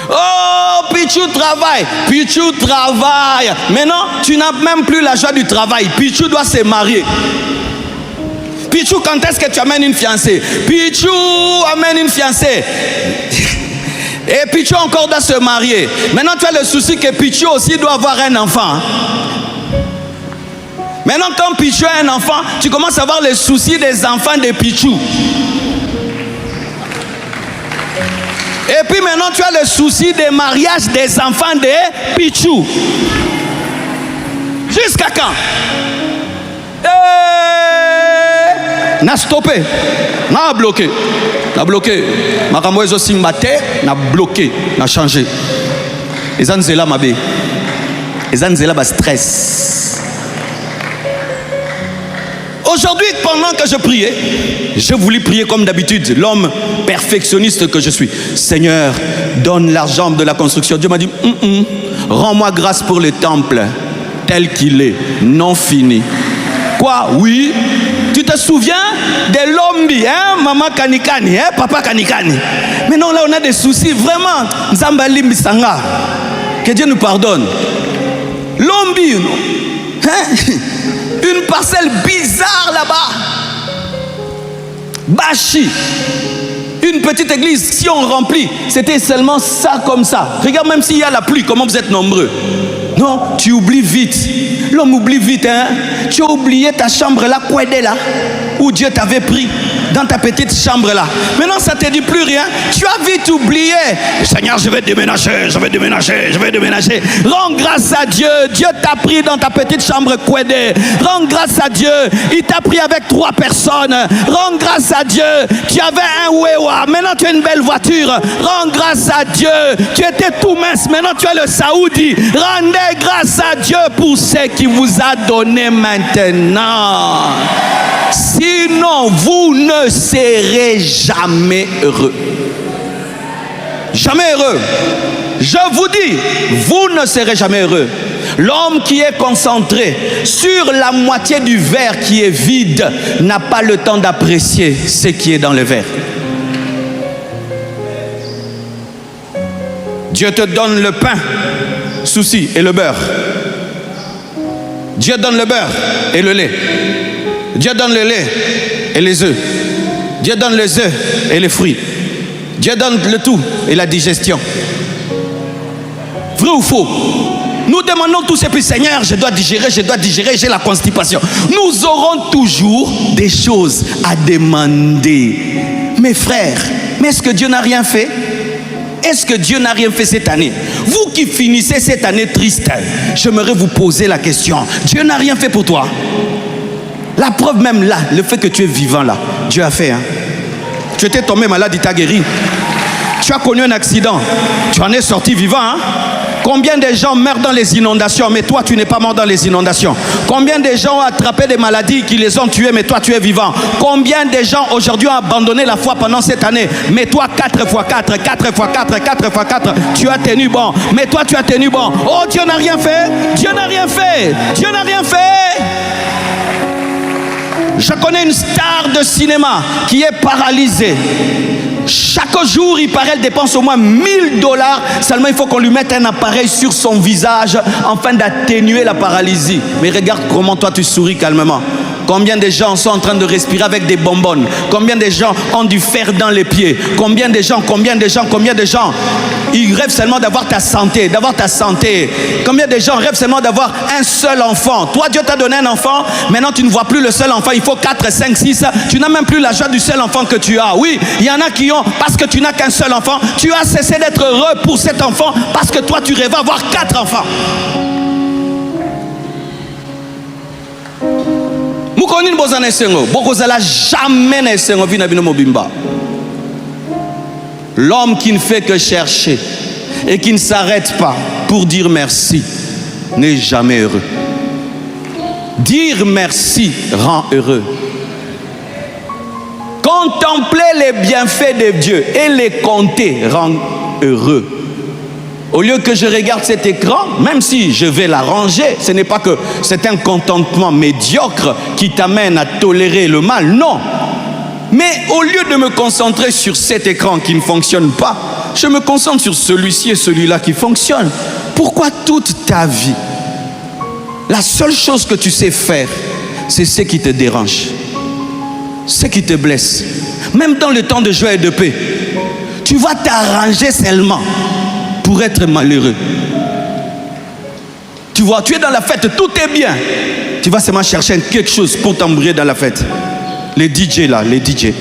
Oh Pichou travaille. Pichou travaille. Maintenant, tu n'as même plus la joie du travail. Pichou doit se marier. Pichou, quand est-ce que tu amènes une fiancée? Pichou amène une fiancée. Et Pichou encore doit se marier. Maintenant, tu as le souci que Pichou aussi doit avoir un enfant. Maintenant, quand Pichou a un enfant, tu commences à avoir les soucis des enfants de Pichou. Et puis maintenant, tu as le souci des mariages des enfants de Pichou. Jusqu'à quand? N'a stoppé, n'a bloqué, n'a bloqué. Ma camoise aussi n'a bloqué, n'a changé. Et ça, c'est là ma bé. Et ça, c'est là ma stress. Aujourd'hui, pendant que je priais, je voulais prier comme d'habitude, l'homme perfectionniste que je suis. Seigneur, donne l'argent de la construction. Dieu m'a dit, rends-moi grâce pour le temple tel qu'il est, non fini. Quoi? Oui. Tu te souviens de l'ombi, hein? Maman Kanikani, hein? Papa Kanikani. Mais non, là on a des soucis, vraiment. Nzambali Misanga. Que Dieu nous pardonne. L'ombi, hein? Une parcelle bizarre là-bas. Bachi. Une petite église, si on remplit, c'était seulement ça comme ça. Regarde, même s'il y a la pluie, comment vous êtes nombreux. Non, tu oublies vite. L'homme oublie vite, hein. Tu as oublié ta chambre là, Kouédé là, où Dieu t'avait pris, dans ta petite chambre là. Maintenant, ça ne te dit plus rien. Tu as vite oublié. Seigneur, je vais déménager, je vais déménager, je vais déménager. Rends grâce à Dieu. Dieu t'a pris dans ta petite chambre Kouédé. Rends grâce à Dieu. Il t'a pris avec 3 personnes. Rends grâce à Dieu. Tu avais un Wewa. Maintenant, tu as une belle voiture. Rends grâce à Dieu. Tu étais tout mince. Maintenant, tu as le Saoudi. Rendez grâce à Dieu pour ce qu'il vous a donné maintenant. Sinon, vous ne serez jamais heureux. Jamais heureux. Je vous dis, vous ne serez jamais heureux. L'homme qui est concentré sur la moitié du verre qui est vide n'a pas le temps d'apprécier ce qui est dans le verre. Dieu te donne le pain, souci, et le beurre. Dieu donne le beurre et le lait. Dieu donne le lait et les œufs. Dieu donne les œufs et les fruits. Dieu donne le tout et la digestion. Vrai ou faux? Nous demandons tous et puis Seigneur, je dois digérer, j'ai la constipation. Nous aurons toujours des choses à demander. Mes frères, mais est-ce que Dieu n'a rien fait? Est-ce que Dieu n'a rien fait cette année? Vous qui finissez cette année triste, j'aimerais vous poser la question. Dieu n'a rien fait pour toi? La preuve même là, le fait que tu es vivant là, Dieu a fait. Hein? Tu étais tombé malade, il t'a guéri. Tu as connu un accident, tu en es sorti vivant. Hein? Combien de gens meurent dans les inondations, mais toi tu n'es pas mort dans les inondations? Combien de gens ont attrapé des maladies qui les ont tués, mais toi tu es vivant? Combien de gens aujourd'hui ont abandonné la foi pendant cette année, mais toi 4 x 4, 4 x 4, 4 x 4, tu as tenu bon, mais toi tu as tenu bon. Oh, Dieu n'a rien fait, Dieu n'a rien fait, Dieu n'a rien fait. Je connais une star de cinéma qui est paralysée. Chaque jour, il paraît, elle dépense au moins $1000. Seulement, il faut qu'on lui mette un appareil sur son visage afin d'atténuer la paralysie. Mais regarde comment toi, tu souris calmement. Combien de gens sont en train de respirer avec des bonbonnes? Combien de gens ont du fer dans les pieds? Combien de gens? Ils rêvent seulement d'avoir ta santé, Combien de gens rêvent seulement d'avoir un seul enfant? Toi, Dieu t'a donné un enfant, maintenant tu ne vois plus le seul enfant, il faut 4, 5, 6. Tu n'as même plus la joie du seul enfant que tu as. Oui, il y en a qui ont, parce que tu n'as qu'un seul enfant, tu as cessé d'être heureux pour cet enfant, parce que toi tu rêves avoir 4 enfants. L'homme qui ne fait que chercher et qui ne s'arrête pas pour dire merci n'est jamais heureux. Dire merci rend heureux. Contempler les bienfaits de Dieu et les compter rend heureux. Au lieu que je regarde cet écran, même si je vais l'arranger, ce n'est pas que c'est un contentement médiocre qui t'amène à tolérer le mal, non. Mais au lieu de me concentrer sur cet écran qui ne fonctionne pas, Je me concentre sur celui-ci et celui-là qui fonctionnent. Pourquoi toute ta vie, la seule chose que tu sais faire, c'est ce qui te dérange, ce qui te blesse. Même dans le temps de joie et de paix, tu vas t'arranger seulement pour être malheureux. Tu vois, tu es dans la fête, tout est bien. Tu vas seulement chercher quelque chose pour t'embrouiller dans la fête. Les DJ là, les DJ.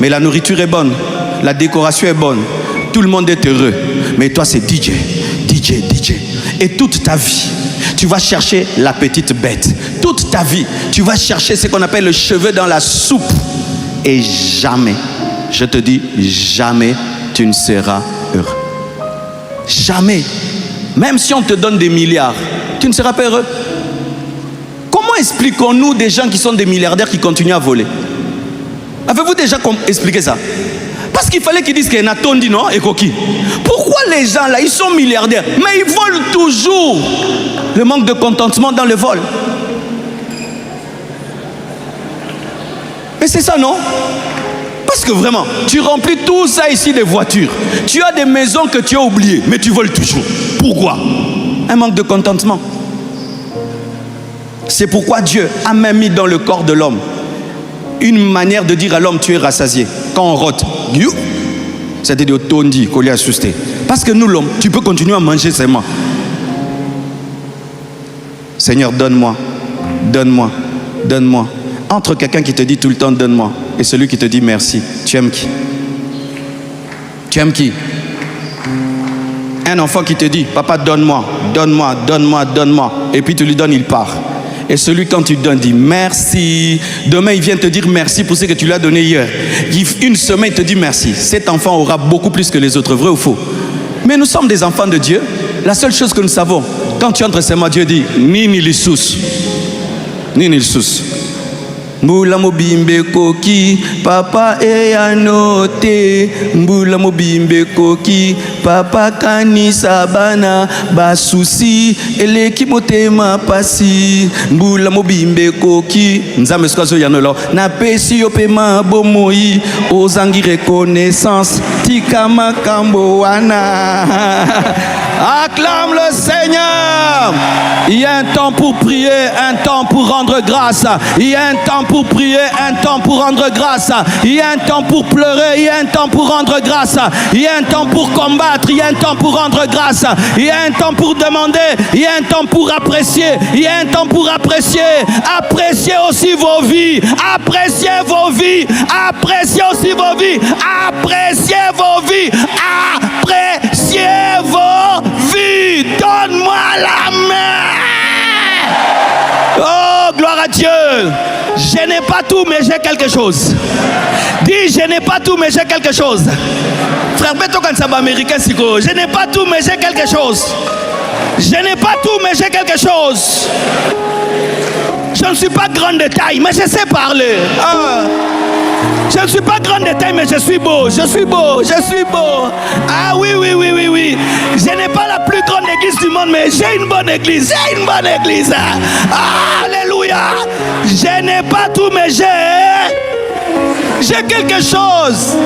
Mais la nourriture est bonne, la décoration est bonne, tout le monde est heureux. Mais toi c'est DJ. Et toute ta vie, tu vas chercher la petite bête. Toute ta vie, tu vas chercher ce qu'on appelle le cheveu dans la soupe. Et jamais, je te dis, jamais tu ne seras heureux. Jamais. Même si on te donne des milliards, tu ne seras pas heureux. Comment expliquons-nous des gens qui sont des milliardaires qui continuent à voler? Avez-vous déjà expliqué ça? Parce qu'il fallait qu'ils disent qu'il y a Natondi, non? Et Koki. Pourquoi les gens là, ils sont milliardaires, mais ils volent toujours? Le manque de contentement dans le vol. Mais c'est ça, non? Parce que vraiment, tu remplis tout ça ici de voitures. Tu as des maisons que tu as oubliées, mais tu voles toujours. Pourquoi? Un manque de contentement. C'est pourquoi Dieu a même mis dans le corps de l'homme une manière de dire à l'homme, tu es rassasié. Quand on rote, c'est-à-dire tondi, collé à susté. Parce que nous, l'homme, tu peux continuer à manger seulement. Seigneur, donne-moi, donne-moi, donne-moi. Entre quelqu'un qui te dit tout le temps donne-moi et celui qui te dit merci, tu aimes qui? Tu aimes qui? Un enfant qui te dit papa donne-moi, donne-moi, donne-moi, donne-moi, et puis tu lui donnes, il part. Et celui quand tu donnes dit merci, demain il vient te dire merci pour ce que tu lui as donné hier. Une semaine il te dit merci. Cet enfant aura beaucoup plus que les autres, vrai ou faux? Mais nous sommes des enfants de Dieu. La seule chose que nous savons, quand tu entres seulement, Dieu dit Nini l'Issous. Nini l'Issous. Mbula mobimbe koki papa e anote. Mbula mobimbe koki papa kanisa bana basusi eleki motema pasi. Mbula mobimbe koki nzambe skazo yanolo na pesi yo pema bomoi ozangi reconnaissance tika makambo wana. Acclame le Seigneur. Il y a un temps pour prier, un temps pour rendre grâce. Il y a un temps pour prier, un temps pour rendre grâce. Il y a un temps pour pleurer, il y a un temps pour rendre grâce. Il y a un temps pour combattre, il y a un temps pour rendre grâce. Il y a un temps pour demander, il y a un temps pour apprécier. Il y a un temps pour apprécier. Appréciez aussi vos vies. Appréciez vos vies. Appréciez aussi vos vies. Appréciez vos vies. Appréciez vos vies. Donne-moi la main. Oh, gloire à Dieu. Je n'ai pas tout, mais j'ai quelque chose. Dis, je n'ai pas tout, mais j'ai quelque chose. Frère, Beto Kansaba américain, Siko. Je n'ai pas tout, mais j'ai quelque chose. Je n'ai pas tout, mais j'ai quelque chose. Je ne suis pas grande de taille, mais je sais parler. Je ne suis pas grande de taille, mais je suis beau. Je suis beau, je suis beau. Ah oui. Je n'ai pas la plus grande église du monde, mais j'ai une bonne église. J'ai une bonne église. Alléluia. Je n'ai pas tout, mais j'ai quelque chose.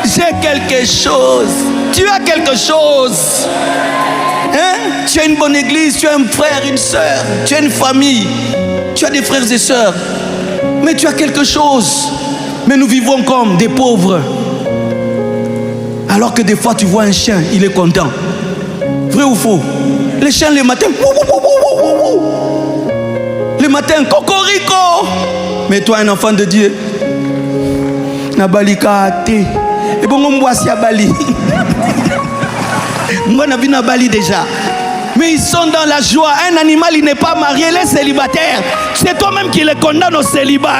J'ai quelque chose. Tu as quelque chose. Hein? Tu as une bonne église, tu as un frère, une soeur, tu as une famille, tu as des frères et sœurs. Mais tu as quelque chose. Mais nous vivons comme des pauvres. Alors que des fois tu vois un chien, il est content. Vrai ou faux? Les chiens le matin, le matin, cocorico. Mais toi un enfant de Dieu, Nabali kate. Et bon on voit si à Bali. Moi n'a vu Nabali déjà. Mais ils sont dans la joie. Un animal, il n'est pas marié, il est célibataire. C'est toi-même qui les condamne au célibat.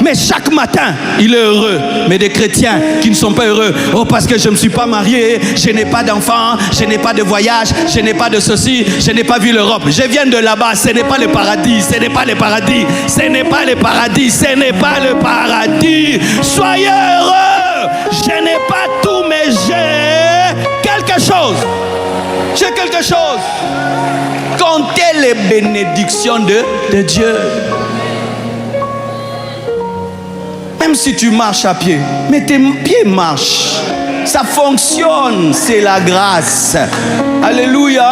Mais chaque matin, il est heureux. Mais des chrétiens qui ne sont pas heureux. Oh, parce que je ne me suis pas marié, je n'ai pas d'enfant, je n'ai pas de voyage, je n'ai pas de ceci, je n'ai pas vu l'Europe. Je viens de là-bas, ce n'est pas le paradis, ce n'est pas le paradis, ce n'est pas le paradis, ce n'est pas le paradis. Soyez heureux. Je n'ai pas tout, mais j'ai quelque chose. J'ai quelque chose. Comptez les bénédictions de Dieu. Même Même si tu marches à pied, mais tes pieds marchent. Ça fonctionne, c'est la grâce. Alléluia.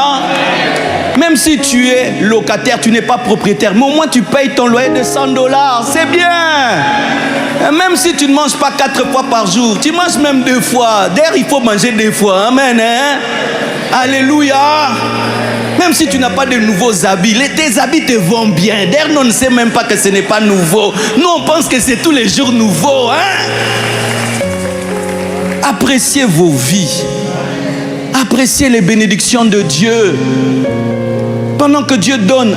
Même si tu es locataire, tu n'es pas propriétaire, mais au moins tu payes ton loyer de $100, c'est bien. Et même si tu ne manges pas 4 fois par jour, tu manges même 2 fois. D'ailleurs, il faut manger 2 fois. Amen. Hein? Alléluia. Même si tu n'as pas de nouveaux habits, tes habits te vont bien. D'ailleurs, nous ne savons même pas que ce n'est pas nouveau. Nous, on pense que c'est tous les jours nouveau. Hein? Appréciez vos vies. Appréciez les bénédictions de Dieu. Pendant que Dieu donne,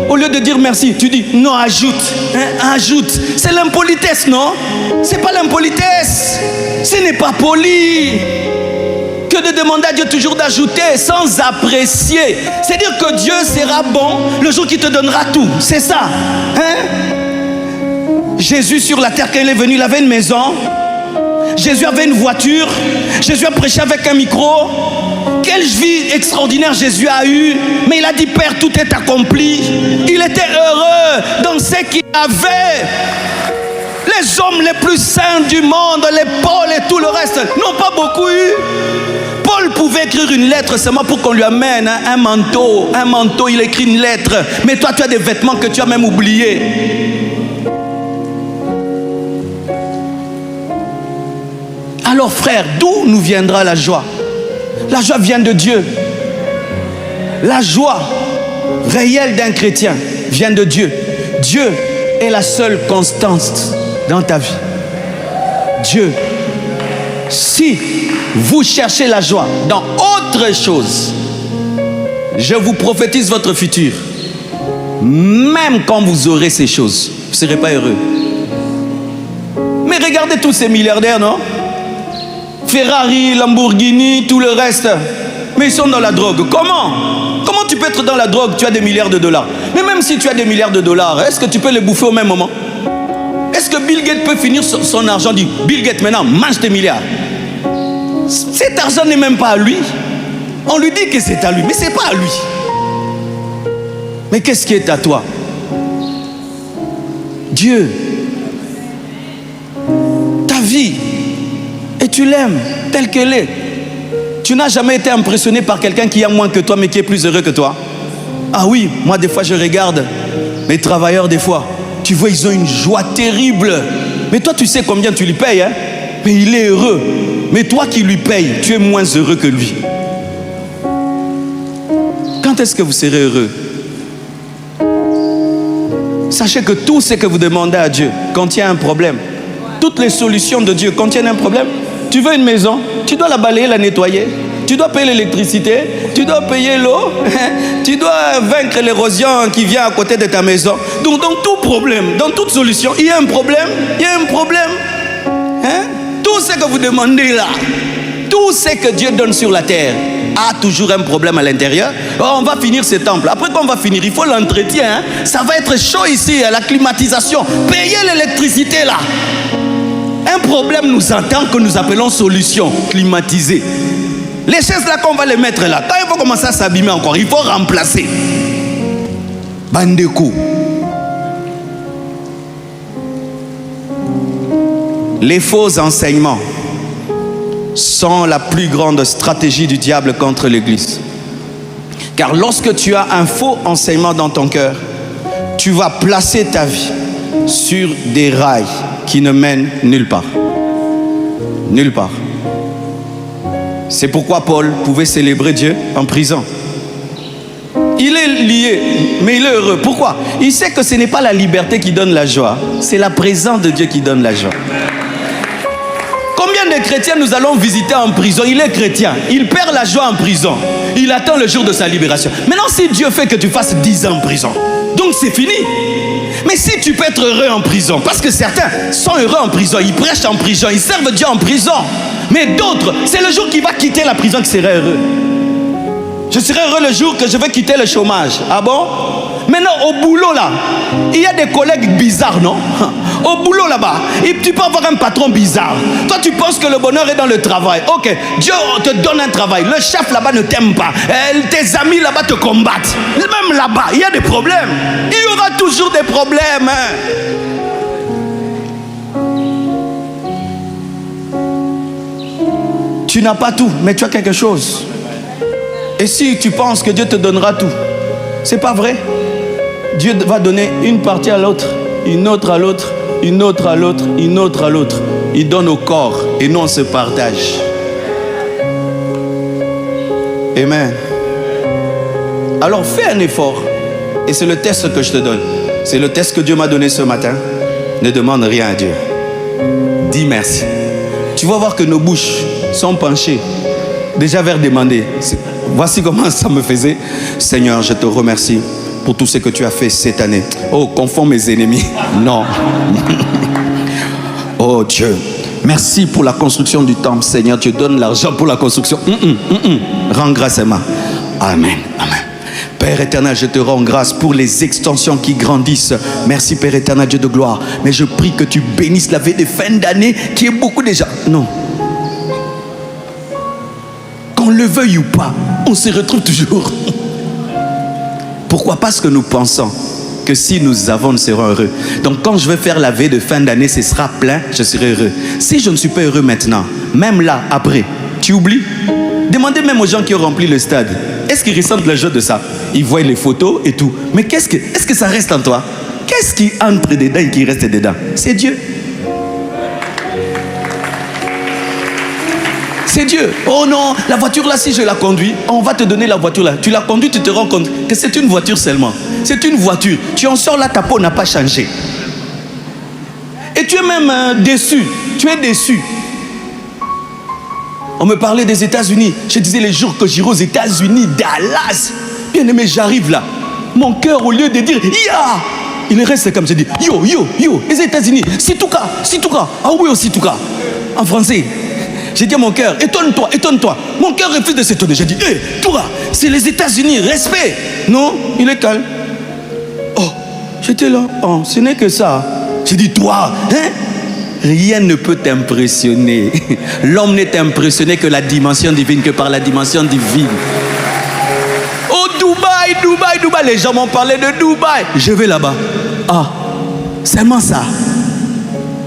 au lieu de dire merci, tu dis non, ajoute. Hein, ajoute. C'est l'impolitesse, non? C'est pas l'impolitesse. Ce n'est pas poli. Que de demander à Dieu toujours d'ajouter sans apprécier. C'est-à-dire que Dieu sera bon le jour qu'il te donnera tout. C'est ça. Hein? Jésus sur la terre, quand il est venu, il avait une maison. Jésus avait une voiture. Jésus a prêché avec un micro. Quelle vie extraordinaire Jésus a eu. Mais il a dit, Père, tout est accompli. Il était heureux dans ce qu'il avait. Les hommes les plus saints du monde, les Paul et tout le reste, n'ont pas beaucoup eu. Paul pouvait écrire une lettre seulement pour qu'on lui amène un manteau. Un manteau, il écrit une lettre. Mais toi, tu as des vêtements que tu as même oubliés. Alors frère, d'où nous viendra la joie? La joie vient de Dieu. La joie réelle d'un chrétien vient de Dieu. Dieu est la seule constante dans ta vie. Dieu. Si vous cherchez la joie dans autre chose, je vous prophétise votre futur. Même quand vous aurez ces choses, vous ne serez pas heureux. Mais regardez tous ces milliardaires, non? Ferrari, Lamborghini, tout le reste. Mais ils sont dans la drogue. Comment? Comment tu peux être dans la drogue? Tu as des milliards de dollars. Mais même si tu as des milliards de dollars, est-ce que tu peux les bouffer au même moment? Est-ce que Bill Gates peut finir son argent? Dit, Bill Gates, maintenant, mange tes milliards. Cet argent n'est même pas à lui. On lui dit que c'est à lui, mais ce n'est pas à lui. Mais qu'est-ce qui est à toi? Dieu. Ta vie. Et tu l'aimes telle qu'elle est. Tu n'as jamais été impressionné par quelqu'un qui a moins que toi mais qui est plus heureux que toi? Ah oui, moi des fois je regarde mes travailleurs des fois. Tu vois, ils ont une joie terrible. Mais toi tu sais combien tu lui payes, hein? Mais il est heureux. Mais toi qui lui payes, tu es moins heureux que lui. Quand est-ce que vous serez heureux? Sachez que tout ce que vous demandez à Dieu contient un problème. Toutes les solutions de Dieu contiennent un problème. Tu veux une maison, tu dois la balayer, la nettoyer. Tu dois payer l'électricité, tu dois payer l'eau, tu dois vaincre l'érosion qui vient à côté de ta maison. Donc dans tout problème, dans toute solution, il y a un problème. Il y a un problème. Hein? Tout ce que vous demandez là, tout ce que Dieu donne sur la terre a toujours un problème à l'intérieur. Oh, on va finir ce temple. Après qu'on va finir, il faut l'entretien. Hein? Ça va être chaud ici, la climatisation. Payer l'électricité là. Un problème nous attend que nous appelons solution, climatisée. Les chaises là qu'on va les mettre là, quand il faut commencer à s'abîmer encore, il faut remplacer. Bandeko. Les faux enseignements sont la plus grande stratégie du diable contre l'Église. Car lorsque tu as un faux enseignement dans ton cœur, tu vas placer ta vie sur des rails qui ne mènent nulle part. Nulle part. C'est pourquoi Paul pouvait célébrer Dieu en prison. Il est lié, mais il est heureux. Pourquoi? Il sait que ce n'est pas la liberté qui donne la joie, c'est la présence de Dieu qui donne la joie. Combien de chrétiens nous allons visiter en prison? Il est chrétien, il perd la joie en prison. Il attend le jour de sa libération. Maintenant, si Dieu fait que tu fasses 10 ans en prison, donc c'est fini. Mais si tu peux être heureux en prison, parce que certains sont heureux en prison, ils prêchent en prison, ils servent Dieu en prison. Mais d'autres, c'est le jour qu'il va quitter la prison qui serait heureux. Je serai heureux le jour que je vais quitter le chômage. Ah bon? Maintenant, au boulot là, il y a des collègues bizarres, non? Au boulot là-bas, tu peux avoir un patron bizarre. Toi, tu penses que le bonheur est dans le travail. Ok, Dieu te donne un travail. Le chef là-bas ne t'aime pas. Tes amis là-bas te combattent. Même là-bas, il y a des problèmes. Il y aura toujours des problèmes. Hein? Tu n'as pas tout, mais tu as quelque chose. Et si tu penses que Dieu te donnera tout, c'est pas vrai. Dieu va donner une partie à l'autre, une autre à l'autre, une autre à l'autre, une autre à l'autre. Il donne au corps et nous on se partage. Amen. Alors fais un effort. Et c'est le test que je te donne. C'est le test que Dieu m'a donné ce matin. Ne demande rien à Dieu. Dis merci. Tu vas voir que nos bouches sont penchées déjà vers demander. Voici comment ça me faisait. Seigneur, je te remercie pour tout ce que tu as fait cette année. Oh, confonds mes ennemis. Non. Oh Dieu, merci pour la construction du temple. Seigneur, tu donnes l'argent pour la construction. Rends grâce à moi. Amen. Amen. Père éternel, je te rends grâce pour les extensions qui grandissent. Merci Père éternel, Dieu de gloire. Mais je prie que tu bénisses la veille de fin d'année qui est beaucoup déjà. Non. Qu'on le veuille ou pas, on se retrouve toujours. Pourquoi? Parce que nous pensons que si nous avons, nous serons heureux. Donc quand je vais faire la veille de fin d'année, ce sera plein, je serai heureux. Si je ne suis pas heureux maintenant, même là, après, tu oublies? Demandez même aux gens qui ont rempli le stade. Est-ce qu'ils ressentent la joie de ça? Ils voient les photos et tout. Mais est-ce que ça reste en toi? Qu'est-ce qui entre dedans et qui reste dedans? C'est Dieu. C'est Dieu. Oh non, la voiture là, si je la conduis, on va te donner la voiture là. Tu la conduis, tu te rends compte que c'est une voiture seulement. C'est une voiture. Tu en sors là, ta peau n'a pas changé. Et tu es même déçu. Tu es déçu. On me parlait des États-Unis. Je disais les jours que j'irai aux États-Unis, Dallas. Bien aimé, j'arrive là. Mon cœur, au lieu de dire ya, il reste comme je dis yo, yo, yo. Les États-Unis, Situka, Situka. Ah oui, au Situka. En français. J'ai dit à mon cœur, étonne-toi, étonne-toi. Mon cœur refuse de s'étonner. J'ai dit, hé, toi, c'est les États-Unis, respect. Non, il est calme. Oh, j'étais là. Oh, ce n'est que ça. J'ai dit, toi, hein? Rien ne peut t'impressionner. L'homme n'est impressionné que la dimension divine, que par la dimension divine. Oh, Dubaï, Dubaï, Dubaï. Les gens m'ont parlé de Dubaï. Je vais là-bas. Ah, seulement ça.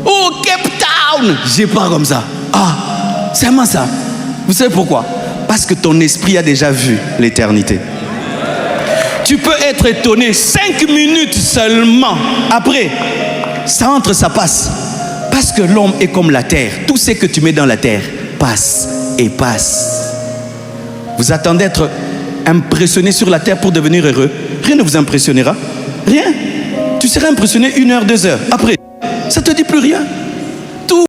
Oh, Cape Town. Je pars comme ça. Ah, seulement ça. Vous savez pourquoi? Parce que ton esprit a déjà vu l'éternité. Tu peux être étonné 5 minutes seulement. Après, ça entre, ça passe. Parce que l'homme est comme la terre. Tout ce que tu mets dans la terre passe et passe. Vous attendez d'être impressionné sur la terre pour devenir heureux. Rien ne vous impressionnera. Rien. Tu seras impressionné 1 heure, 2 heures. Après, ça ne te dit plus rien.